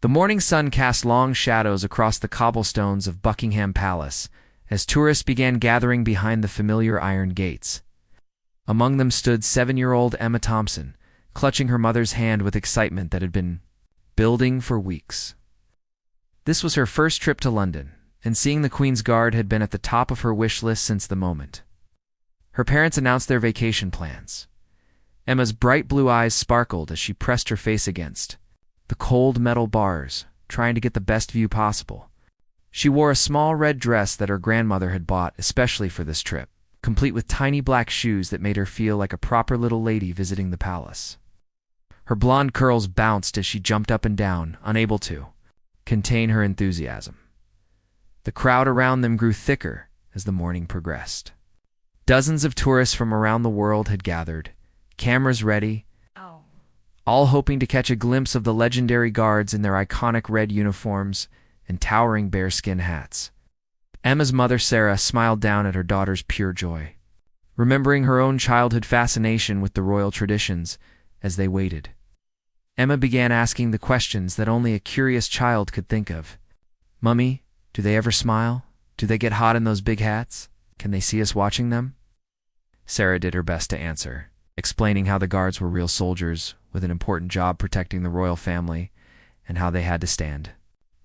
The morning sun cast long shadows across the cobblestones of Buckingham Palace as tourists began gathering behind the familiar iron gates. Among them stood 7-year-old Emma Thompson, clutching her mother's hand with excitement that had been building for weeks. This was her first trip to London, and seeing the Queen's Guard had been at the top of her wish list since the moment. Her parents announced their vacation plans. Emma's bright blue eyes sparkled as she pressed her face against the cold metal bars, trying to get the best view possible. She wore a small red dress that her grandmother had bought especially for this trip, complete with tiny black shoes that made her feel like a proper little lady visiting the palace. Her blonde curls bounced as she jumped up and down, unable to contain her enthusiasm. The crowd around them grew thicker as the morning progressed. Dozens of tourists from around the world had gathered, cameras ready, all hoping to catch a glimpse of the legendary guards in their iconic red uniforms and towering bearskin hats. Emma's mother, Sarah, smiled down at her daughter's pure joy, remembering her own childhood fascination with the royal traditions as they waited. Emma began asking the questions that only a curious child could think of. "Mummy, do they ever smile? Do they get hot in those big hats? Can they see us watching them?" Sarah did her best to answer, explaining how the guards were real soldiers with an important job protecting the royal family and how they had to stand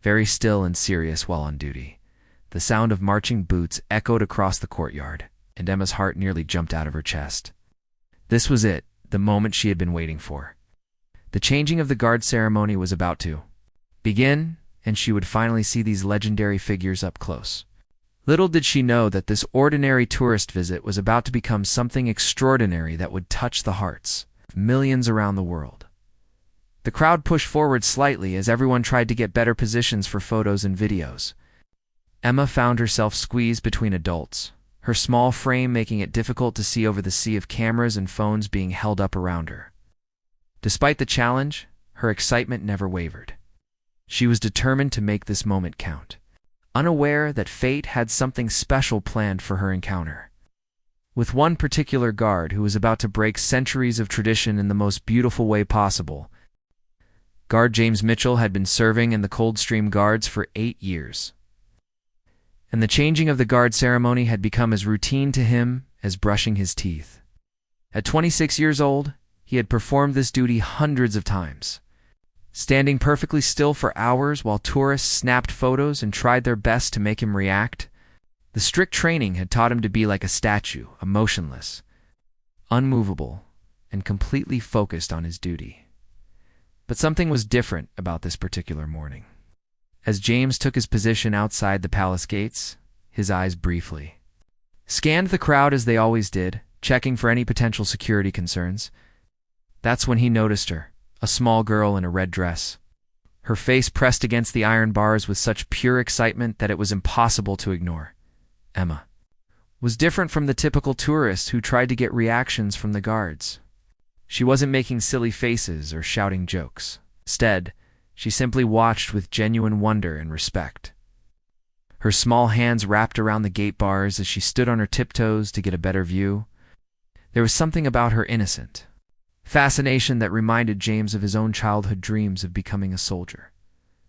very still and serious while on duty. The sound of marching boots echoed across the courtyard, and Emma's heart nearly jumped out of her chest. This was it, the moment she had been waiting for. The changing of the guard ceremony was about to begin, and she would finally see these legendary figures up close. Little did she know that this ordinary tourist visit was about to become something extraordinary that would touch the hearts of millions around the world. The crowd pushed forward slightly as everyone tried to get better positions for photos and videos. Emma found herself squeezed between adults, her small frame making it difficult to see over the sea of cameras and phones being held up around her. Despite the challenge, her excitement never wavered. She was determined to make this moment count, unaware that fate had something special planned for her encounter with one particular guard who was about to break centuries of tradition in the most beautiful way possible. Guard James Mitchell had been serving in the Coldstream Guards for 8 years, and the changing of the guard ceremony had become as routine to him as brushing his teeth. At 26 years old, he had performed this duty hundreds of times, standing perfectly still for hours while tourists snapped photos and tried their best to make him react. The strict training had taught him to be like a statue, emotionless, unmovable, and completely focused on his duty. But something was different about this particular morning. As James took his position outside the palace gates, his eyes briefly scanned the crowd as they always did, checking for any potential security concerns. That's when he noticed her, a small girl in a red dress. Her face pressed against the iron bars with such pure excitement that it was impossible to ignore. Emma was different from the typical tourist who tried to get reactions from the guards. She wasn't making silly faces or shouting jokes. Instead, she simply watched with genuine wonder and respect. Her small hands wrapped around the gate bars as she stood on her tiptoes to get a better view. There was something about her innocent fascination that reminded James of his own childhood dreams of becoming a soldier.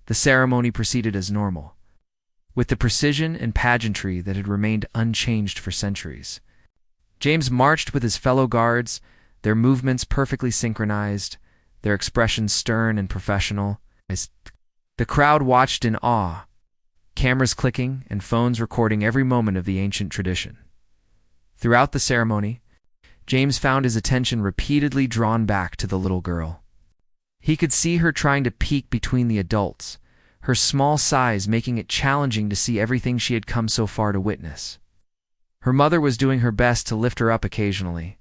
The ceremony proceeded as normal, with the precision and pageantry that had remained unchanged for centuries. James marched with his fellow guards, their movements perfectly synchronized, their expressions stern and professional. The crowd watched in awe, cameras clicking and phones recording every moment of the ancient tradition. Throughout the ceremony, James found his attention repeatedly drawn back to the little girl. He could see her trying to peek between the adults, her small size making it challenging to see everything she had come so far to witness. Her mother was doing her best to lift her up occasionally,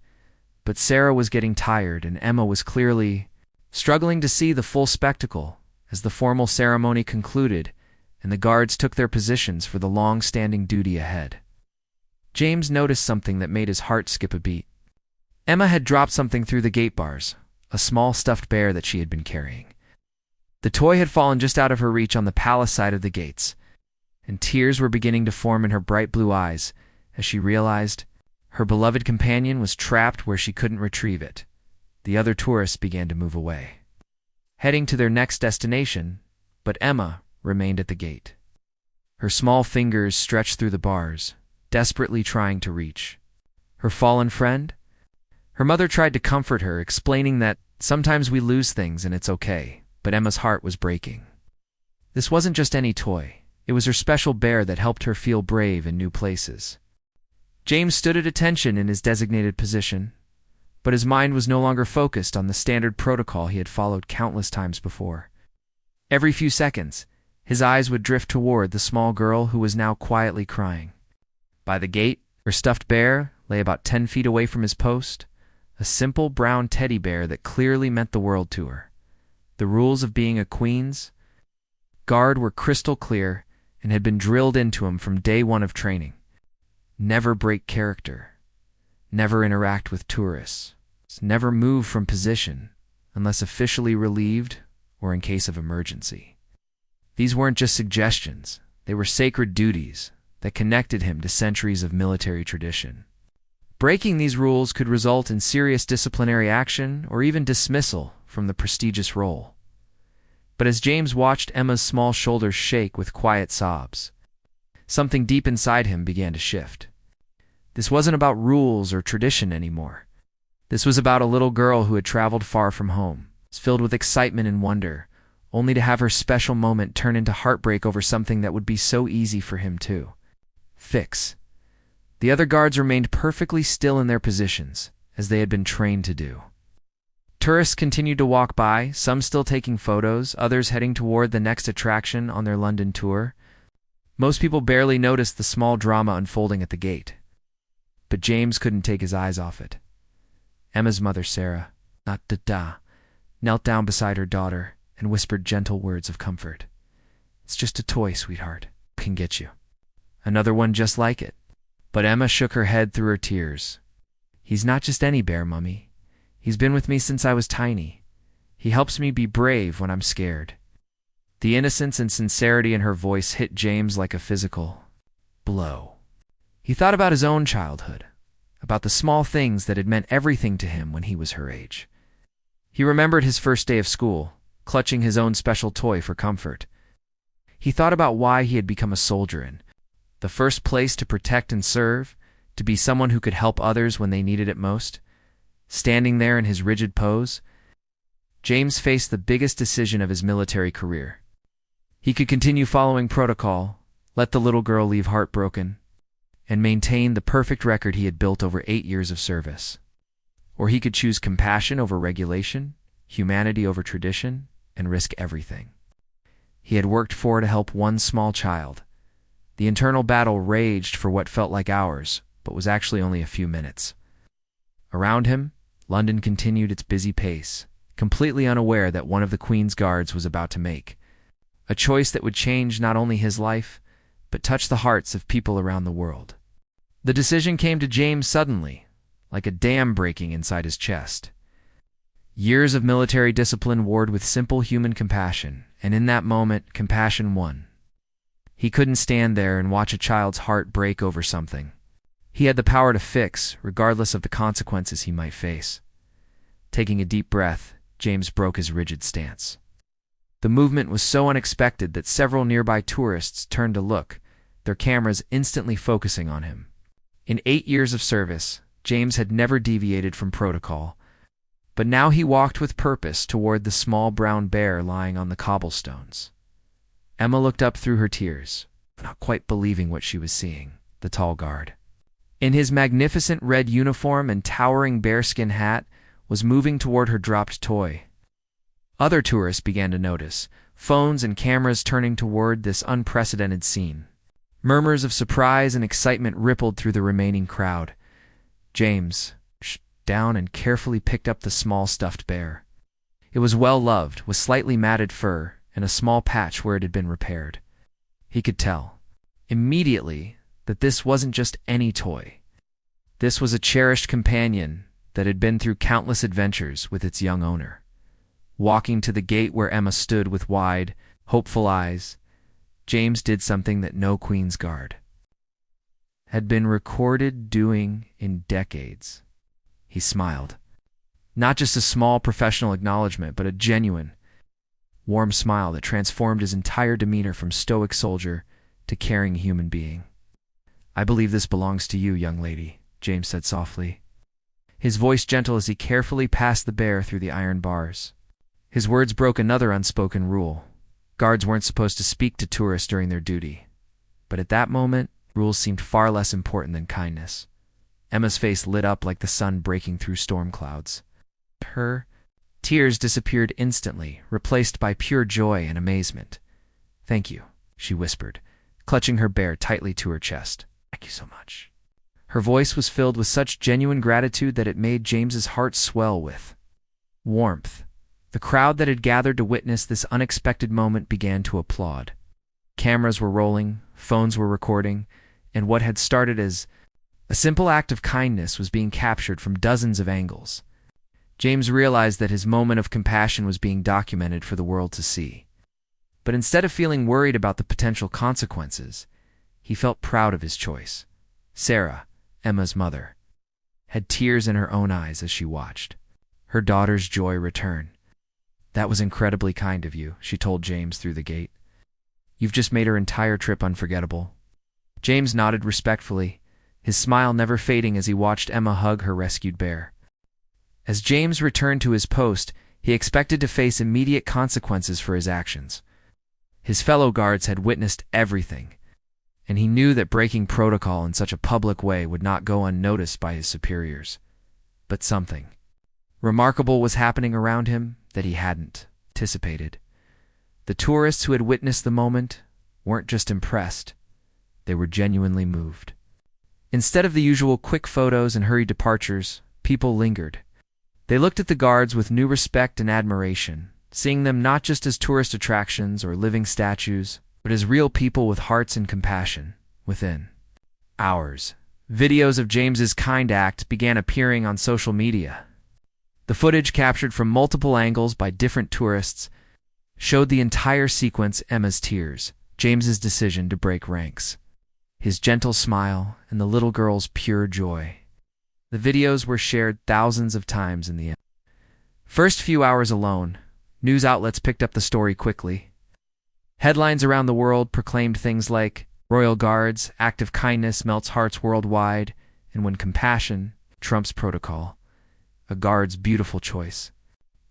but Sarah was getting tired and Emma was clearly struggling to see the full spectacle as the formal ceremony concluded and the guards took their positions for the long-standing duty ahead. James noticed something that made his heart skip a beat. Emma had dropped something through the gate bars, a small stuffed bear that she had been carrying. The toy had fallen just out of her reach on the palace side of the gates, and tears were beginning to form in her bright blue eyes as she realized her beloved companion was trapped where she couldn't retrieve it. The other tourists began to move away, heading to their next destination, but Emma remained at the gate. Her small fingers stretched through the bars, desperately trying to reach. Her fallen friend? Her mother tried to comfort her, explaining that sometimes we lose things and it's okay, but Emma's heart was breaking. This wasn't just any toy. It was her special bear that helped her feel brave in new places. James stood at attention in his designated position, but his mind was no longer focused on the standard protocol he had followed countless times before. Every few seconds, his eyes would drift toward the small girl who was now quietly crying. By the gate, her stuffed bear lay about 10 feet away from his post, a simple brown teddy bear that clearly meant the world to her. The rules of being a Queen's Guard were crystal clear and had been drilled into him from day one of training. Never break character. Never interact with tourists. Never move from position unless officially relieved or in case of emergency. These weren't just suggestions. They were sacred duties that connected him to centuries of military tradition. Breaking these rules could result in serious disciplinary action or even dismissal from the prestigious role. But as James watched Emma's small shoulders shake with quiet sobs, something deep inside him began to shift. This wasn't about rules or tradition anymore. This was about a little girl who had traveled far from home, filled with excitement and wonder, only to have her special moment turn into heartbreak over something that would be so easy for him to fix. The other guards remained perfectly still in their positions, as they had been trained to do. Tourists continued to walk by, some still taking photos, others heading toward the next attraction on their London tour. Most people barely noticed the small drama unfolding at the gate. But James couldn't take his eyes off it. Emma's mother, Sarah, knelt down beside her daughter and whispered gentle words of comfort. "It's just a toy, sweetheart. Can get you. Another one just like it." But Emma shook her head through her tears. "He's not just any bear, Mummy. He's been with me since I was tiny. He helps me be brave when I'm scared." The innocence and sincerity in her voice hit James like a physical blow. He thought about his own childhood, about the small things that had meant everything to him when he was her age. He remembered his first day of school, clutching his own special toy for comfort. He thought about why he had become a soldier in the first place, to protect and serve, to be someone who could help others when they needed it most. Standing there in his rigid pose, James faced the biggest decision of his military career. He could continue following protocol, let the little girl leave heartbroken, and maintain the perfect record he had built over 8 years of service. Or he could choose compassion over regulation, humanity over tradition, and risk everything. He had worked to help one small child. The internal battle raged for what felt like hours, but was actually only a few minutes. Around him, London continued its busy pace, completely unaware that one of the Queen's Guards was about to make a choice that would change not only his life, but touch the hearts of people around the world. The decision came to James suddenly, like a dam breaking inside his chest. Years of military discipline warred with simple human compassion, and in that moment, compassion won. He couldn't stand there and watch a child's heart break over something. He had the power to fix, regardless of the consequences he might face. Taking a deep breath, James broke his rigid stance. The movement was so unexpected that several nearby tourists turned to look, their cameras instantly focusing on him. In 8 years of service, James had never deviated from protocol, but now he walked with purpose toward the small brown bear lying on the cobblestones. Emma looked up through her tears, not quite believing what she was seeing. The tall guard, in his magnificent red uniform and towering bearskin hat, was moving toward her dropped toy. Other tourists began to notice, phones and cameras turning toward this unprecedented scene. Murmurs of surprise and excitement rippled through the remaining crowd. James stooped down and carefully picked up the small stuffed bear. It was well loved, with slightly matted fur and a small patch where it had been repaired. He could tell immediately that this wasn't just any toy. This was a cherished companion that had been through countless adventures with its young owner. Walking to the gate where Emma stood with wide, hopeful eyes, James did something that no Queen's Guard had been recorded doing in decades. He smiled. Not just a small professional acknowledgement, but a genuine, warm smile that transformed his entire demeanor from stoic soldier to caring human being. "I believe this belongs to you, young lady," James said softly, his voice gentle as he carefully passed the bear through the iron bars. His words broke another unspoken rule. Guards weren't supposed to speak to tourists during their duty. But at that moment, rules seemed far less important than kindness. Emma's face lit up like the sun breaking through storm clouds. Her tears disappeared instantly, replaced by pure joy and amazement. "Thank you," she whispered, clutching her bear tightly to her chest. "Thank you so much." Her voice was filled with such genuine gratitude that it made James's heart swell with warmth. The crowd that had gathered to witness this unexpected moment began to applaud. Cameras were rolling, phones were recording, and what had started as a simple act of kindness was being captured from dozens of angles. James realized that his moment of compassion was being documented for the world to see. But instead of feeling worried about the potential consequences, he felt proud of his choice. Sarah, Emma's mother, had tears in her own eyes as she watched her daughter's joy return. "That was incredibly kind of you," she told James through the gate. "You've just made her entire trip unforgettable." James nodded respectfully, his smile never fading as he watched Emma hug her rescued bear. As James returned to his post, he expected to face immediate consequences for his actions. His fellow guards had witnessed everything, and he knew that breaking protocol in such a public way would not go unnoticed by his superiors. But something remarkable was happening around him that he hadn't anticipated. The tourists who had witnessed the moment weren't just impressed, they were genuinely moved. Instead of the usual quick photos and hurried departures, people lingered. They looked at the guards with new respect and admiration, seeing them not just as tourist attractions or living statues, but as real people with hearts and compassion within. Hours. Videos of James's kind act began appearing on social media. The footage, captured from multiple angles by different tourists, showed the entire sequence: Emma's tears, James's decision to break ranks, his gentle smile, and the little girl's pure joy. The videos were shared thousands of times in the first few hours alone. News outlets picked up the story quickly. Headlines around the world proclaimed things like, "Royal Guards, act of kindness melts hearts worldwide," and "When compassion trumps protocol, a guard's beautiful choice."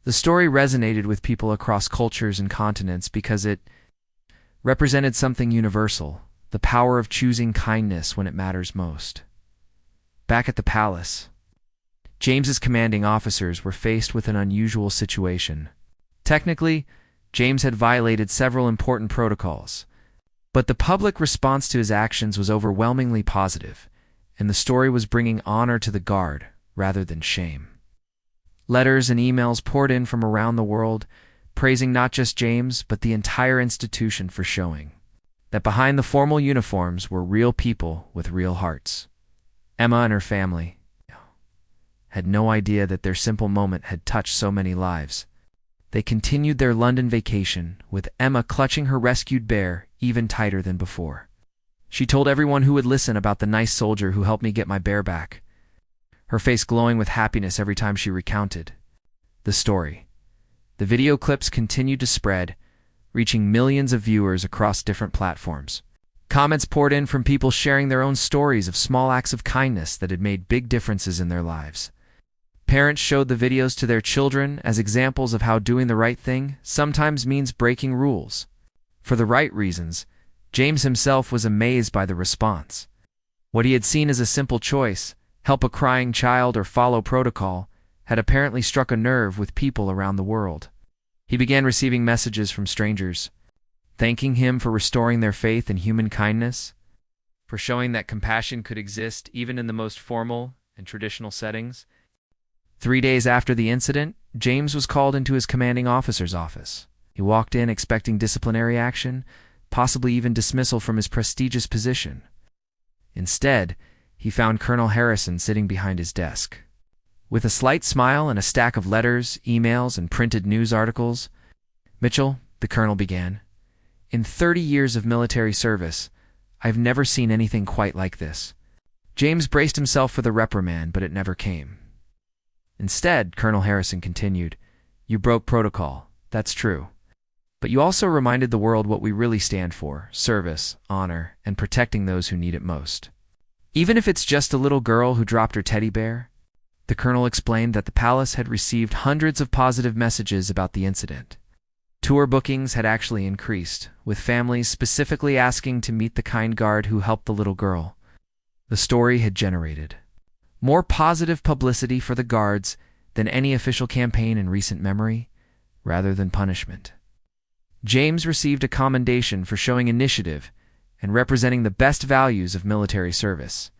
The story resonated with people across cultures and continents because it represented something universal: the power of choosing kindness when it matters most. Back at the palace, James's commanding officers were faced with an unusual situation. Technically, James had violated several important protocols, but the public response to his actions was overwhelmingly positive, and the story was bringing honor to the guard rather than shame. Letters and emails poured in from around the world, praising not just James, but the entire institution for showing that behind the formal uniforms were real people with real hearts. Emma and her family had no idea that their simple moment had touched so many lives. They continued their London vacation, with Emma clutching her rescued bear even tighter than before. She told everyone who would listen about the nice soldier who helped me get my bear back, her face glowing with happiness every time she recounted the story. The video clips continued to spread, reaching millions of viewers across different platforms. Comments poured in from people sharing their own stories of small acts of kindness that had made big differences in their lives. Parents showed the videos to their children as examples of how doing the right thing sometimes means breaking rules for the right reasons. James himself was amazed by the response. What he had seen as a simple choice, help a crying child or follow protocol, had apparently struck a nerve with people around the world. He began receiving messages from strangers, thanking him for restoring their faith in human kindness, for showing that compassion could exist even in the most formal and traditional settings. 3 days after the incident, James was called into his commanding officer's office. He walked in expecting disciplinary action, possibly even dismissal from his prestigious position. Instead, he found Colonel Harrison sitting behind his desk. With a slight smile and a stack of letters, emails, and printed news articles, "Mitchell," the colonel began, "in 30 years of military service, I've never seen anything quite like this." James braced himself for the reprimand, but it never came. Instead, Colonel Harrison continued, "You broke protocol, that's true. But you also reminded the world what we really stand for: service, honor, and protecting those who need it most. Even if it's just a little girl who dropped her teddy bear, the colonel explained that the palace had received hundreds of positive messages about the incident. Tour bookings had actually increased, with families specifically asking to meet the kind guard who helped the little girl. The story had generated more positive publicity for the guards than any official campaign in recent memory, rather than punishment. James received a commendation for showing initiative and representing the best values of military service.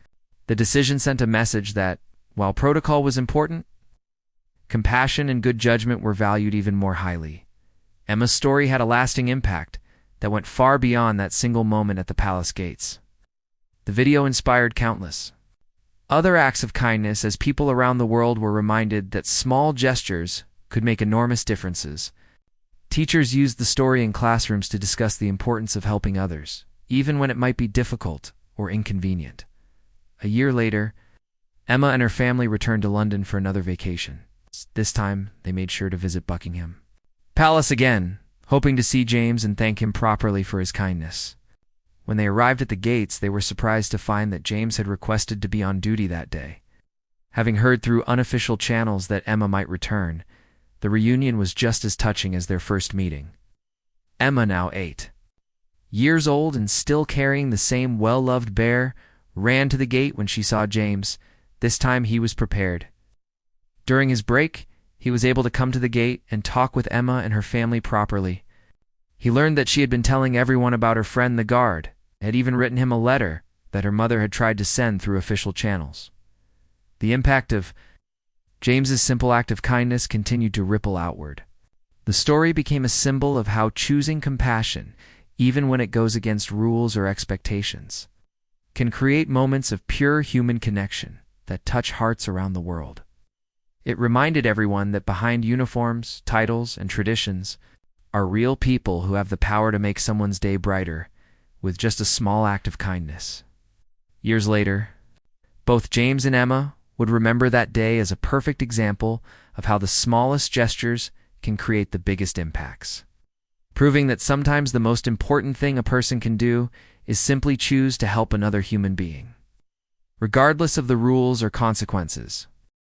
The decision sent a message that, while protocol was important, compassion and good judgment were valued even more highly. Emma's story had a lasting impact that went far beyond that single moment at the palace gates. The video inspired countless other acts of kindness as people around the world were reminded that small gestures could make enormous differences. Teachers used the story in classrooms to discuss the importance of helping others, even when it might be difficult or inconvenient. A year later, Emma and her family returned to London for another vacation. This time, they made sure to visit Buckingham Palace again, hoping to see James and thank him properly for his kindness. When they arrived at the gates, they were surprised to find that James had requested to be on duty that day. Having heard through unofficial channels that Emma might return, the reunion was just as touching as their first meeting. Emma, now 8 years old and still carrying the same well-loved bear, ran to the gate when she saw James. This time he was prepared. During his break, he was able to come to the gate and talk with Emma and her family properly. He learned that she had been telling everyone about her friend the guard, had even written him a letter that her mother had tried to send through official channels. The impact of James's simple act of kindness continued to ripple outward. The story became a symbol of how choosing compassion, even when it goes against rules or expectations, can create moments of pure human connection that touch hearts around the world. It reminded everyone that behind uniforms, titles, and traditions are real people who have the power to make someone's day brighter with just a small act of kindness. Years later, both James and Emma would remember that day as a perfect example of how the smallest gestures can create the biggest impacts, proving that sometimes the most important thing a person can do is simply choose to help another human being, regardless of the rules or consequences.